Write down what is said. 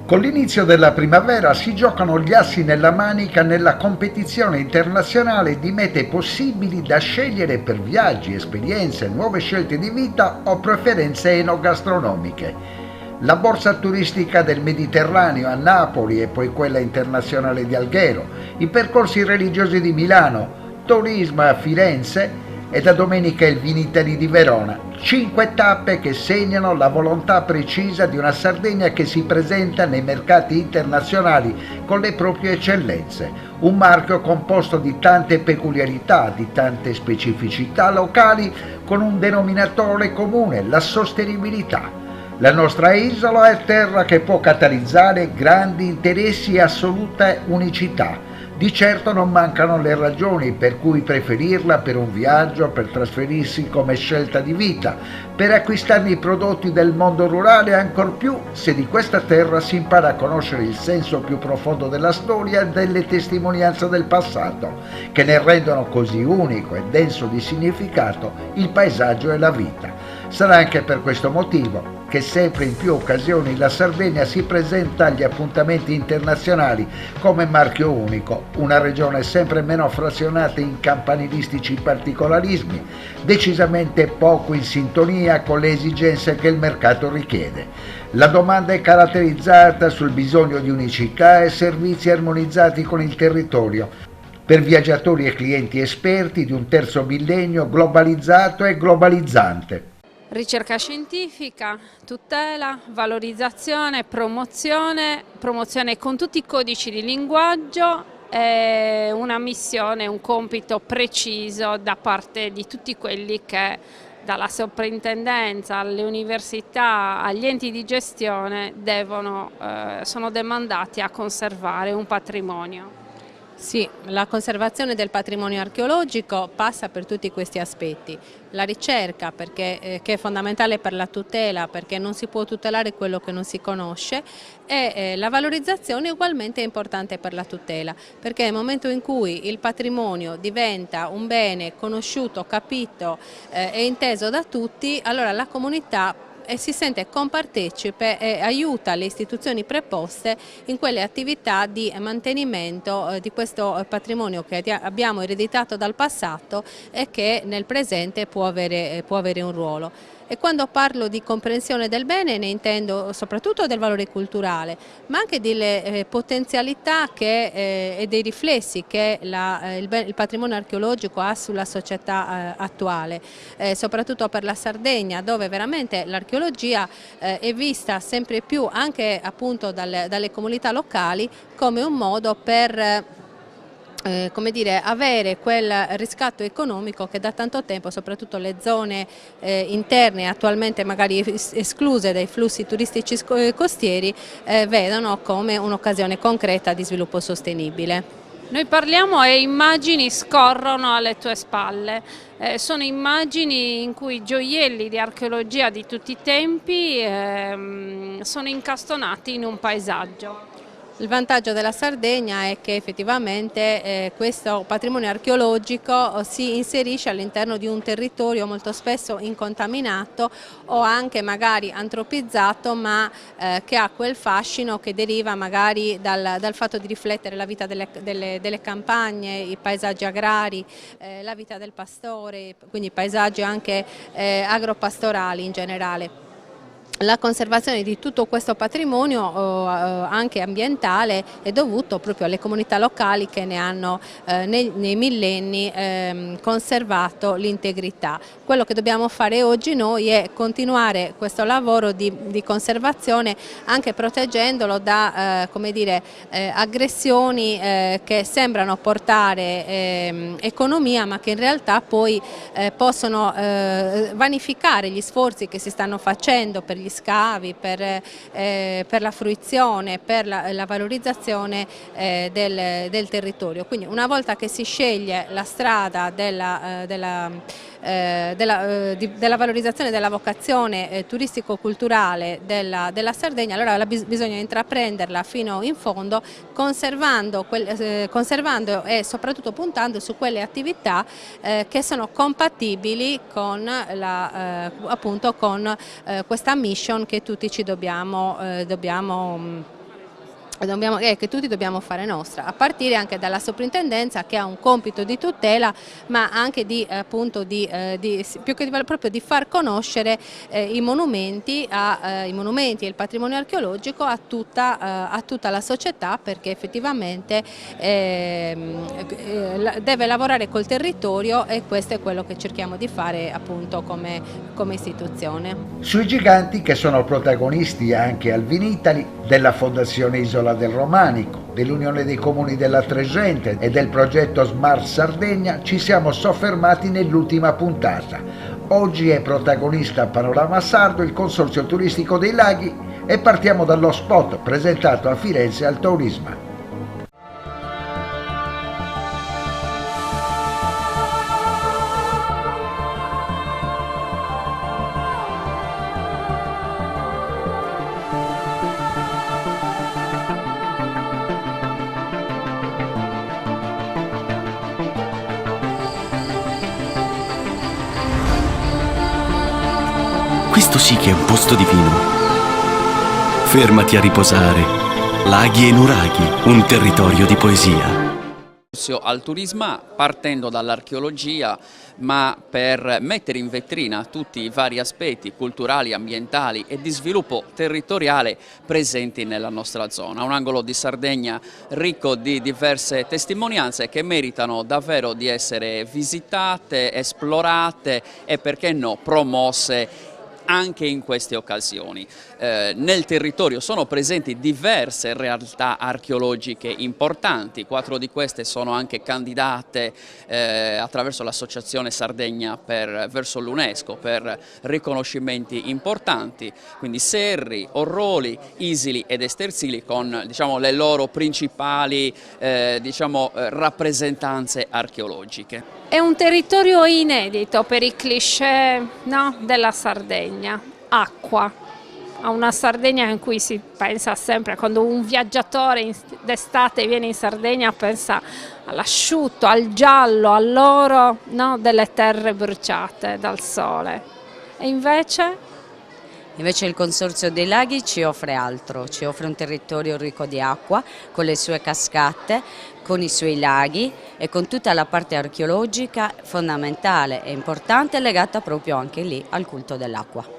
Con l'inizio della primavera si giocano gli assi nella manica nella competizione internazionale di mete possibili da scegliere per viaggi, esperienze, nuove scelte di vita o preferenze enogastronomiche. La borsa turistica del Mediterraneo a Napoli e poi quella internazionale di Alghero, i percorsi religiosi di Milano, Turismo a Firenze e da domenica il Vinitaly di Verona. 5 tappe che segnano la volontà precisa di una Sardegna che si presenta nei mercati internazionali con le proprie eccellenze. Un marchio composto di tante peculiarità, di tante specificità locali, con un denominatore comune, la sostenibilità. La nostra isola è terra che può catalizzare grandi interessi e assoluta unicità. Di certo non mancano le ragioni per cui preferirla per un viaggio, per trasferirsi come scelta di vita, per acquistare i prodotti del mondo rurale e ancor più se di questa terra si impara a conoscere il senso più profondo della storia e delle testimonianze del passato, che ne rendono così unico e denso di significato il paesaggio e la vita. Sarà anche per questo motivo che sempre in più occasioni la Sardegna si presenta agli appuntamenti internazionali come marchio unico, una regione sempre meno frazionata in campanilistici particolarismi, decisamente poco in sintonia con le esigenze che il mercato richiede. La domanda è caratterizzata sul bisogno di unicità e servizi armonizzati con il territorio, per viaggiatori e clienti esperti di un terzo millennio globalizzato e globalizzante. Ricerca scientifica, tutela, valorizzazione, promozione con tutti i codici di linguaggio e una missione, un compito preciso da parte di tutti quelli che dalla soprintendenza alle università, agli enti di gestione sono demandati a conservare un patrimonio. Sì, la conservazione del patrimonio archeologico passa per tutti questi aspetti. La ricerca, che è fondamentale per la tutela, perché non si può tutelare quello che non si conosce, e la valorizzazione ugualmente è importante per la tutela, perché nel momento in cui il patrimonio diventa un bene conosciuto, capito e inteso da tutti, allora la comunità si sente compartecipe e aiuta le istituzioni preposte in quelle attività di mantenimento di questo patrimonio che abbiamo ereditato dal passato e che nel presente può avere un ruolo. E quando parlo di comprensione del bene ne intendo soprattutto del valore culturale, ma anche delle potenzialità e dei riflessi che il patrimonio archeologico ha sulla società attuale, soprattutto per la Sardegna, dove veramente l'archeologia è vista sempre più anche appunto dalle comunità locali come un modo per come dire, avere quel riscatto economico che da tanto tempo, soprattutto le zone interne attualmente magari escluse dai flussi turistici costieri, vedono come un'occasione concreta di sviluppo sostenibile. Noi parliamo e immagini scorrono alle tue spalle, sono immagini in cui gioielli di archeologia di tutti i tempi sono incastonati in un paesaggio. Il vantaggio della Sardegna è che effettivamente questo patrimonio archeologico si inserisce all'interno di un territorio molto spesso incontaminato o anche magari antropizzato, ma che ha quel fascino che deriva magari dal fatto di riflettere la vita delle campagne, i paesaggi agrari, la vita del pastore, quindi paesaggi anche agropastorali in generale. La conservazione di tutto questo patrimonio anche ambientale è dovuto proprio alle comunità locali che ne hanno nei millenni conservato l'integrità. Quello che dobbiamo fare oggi noi è continuare questo lavoro di conservazione anche proteggendolo da come dire, aggressioni che sembrano portare economia ma che in realtà poi possono vanificare gli sforzi che si stanno facendo per gli scavi, per la fruizione, per la valorizzazione del territorio. Quindi una volta che si sceglie la strada della valorizzazione della vocazione turistico-culturale della Sardegna, allora bisogna intraprenderla fino in fondo, conservando e soprattutto puntando su quelle attività che sono compatibili con appunto con questa mission che tutti ci dobbiamo che tutti dobbiamo fare nostra, a partire anche dalla soprintendenza, che ha un compito di tutela, ma anche appunto più che proprio di far conoscere i monumenti e il patrimonio archeologico a tutta la società, perché effettivamente deve lavorare col territorio, e questo è quello che cerchiamo di fare appunto come istituzione. Sui giganti, che sono protagonisti anche al Vinitali, della Fondazione Isola del Romanico, dell'Unione dei Comuni della Tregente e del progetto Smart Sardegna, ci siamo soffermati nell'ultima puntata. Oggi è protagonista a Panorama Sardo il Consorzio Turistico dei Laghi e partiamo dallo spot presentato a Firenze al Tourisma. Questo sì che è un posto divino. Fermati a riposare. Laghi e nuraghi, un territorio di poesia. Al turismo partendo dall'archeologia, ma per mettere in vetrina tutti i vari aspetti culturali, ambientali e di sviluppo territoriale presenti nella nostra zona. Un angolo di Sardegna ricco di diverse testimonianze che meritano davvero di essere visitate, esplorate e, perché no, promosse anche in queste occasioni. Nel territorio sono presenti diverse realtà archeologiche importanti, 4 di queste sono anche candidate attraverso l'Associazione Sardegna verso l'UNESCO per riconoscimenti importanti, quindi Serri, Orroli, Isili ed Estersili con, diciamo, le loro principali rappresentanze archeologiche. È un territorio inedito per i cliché, no, della Sardegna. Acqua, a una Sardegna in cui si pensa sempre, quando un viaggiatore d'estate viene in Sardegna pensa all'asciutto, al giallo, all'oro, no, delle terre bruciate dal sole. E invece? Invece il Consorzio dei Laghi ci offre altro, ci offre un territorio ricco di acqua, con le sue cascate, con i suoi laghi e con tutta la parte archeologica fondamentale e importante legata proprio anche lì al culto dell'acqua.